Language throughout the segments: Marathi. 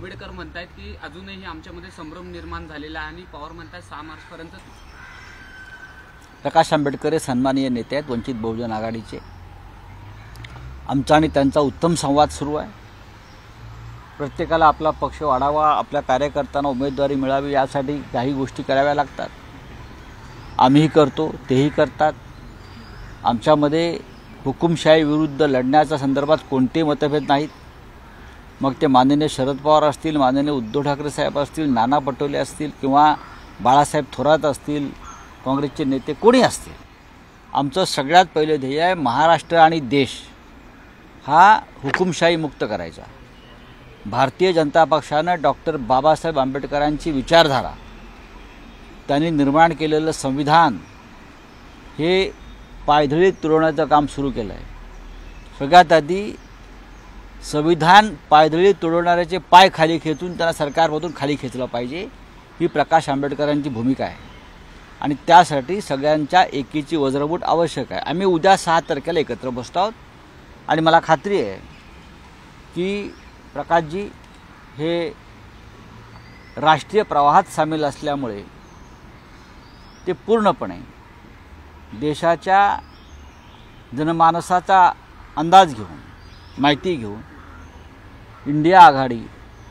आंबेडकर म्हणतात की अजूनही आमच्यामध्ये संभ्रम निर्माण झालेला आहे आणि पवार म्हणतात 6 मार्चपर्यंत. प्रकाश आंबेडकर हे सन्माननीय नेते आहेत वंचित बहुजन आघाडीचे. आमचा आणि त्यांचा उत्तम संवाद सुरू आहे. प्रत्येकाला आपला पक्ष वाढावा, आपल्या कार्यकर्त्यांना उमेदवारी मिळावी यासाठी काही गोष्टी कराव्या लागतात. आम्हीही करतो, तेही करतात. आमच्यामध्ये हुकुमशाही विरुद्ध लढण्याच्या संदर्भात कोणतेही मतभेद नाहीत. मग ते माननीय शरद पवार असतील, माननीय उद्धव ठाकरे साहेब असतील, नाना पटोले असतील किंवा बाळासाहेब थोरात असतील, काँग्रेसचे नेते कोणी असतील. आमचं सगळ्यात पहिले ध्येय आहे महाराष्ट्र आणि देश हा हुकुमशाही मुक्त करायचा. भारतीय जनता पक्षानं डॉक्टर बाबासाहेब आंबेडकरांची विचारधारा, त्यांनी निर्माण केलेलं संविधान हे पायधळीत तुडवण्याचं काम सुरू केलं आहे. सगळ्यात आधी संविधान पायधळीत तुडवणाऱ्याचे पाय खाली खेचून त्यांना सरकारमधून खाली खेचलं पाहिजे, ही प्रकाश आंबेडकरांची भूमिका आहे. आणि त्यासाठी सगळ्यांच्या एकीची वज्रमूठ आवश्यक आहे. आम्ही उद्या 6 तारखेला एकत्र बसतो आहोत आणि मला खात्री आहे की प्रकाशजी हे राष्ट्रीय प्रवाहात सामील असल्यामुळे ते पूर्णपणे देशाच्या जनमानसाचा अंदाज घेऊन, माहिती घेऊन इंडिया आघाडी,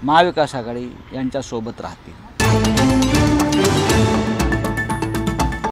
महाविकास आघाडी यांच्यासोबत राहतील.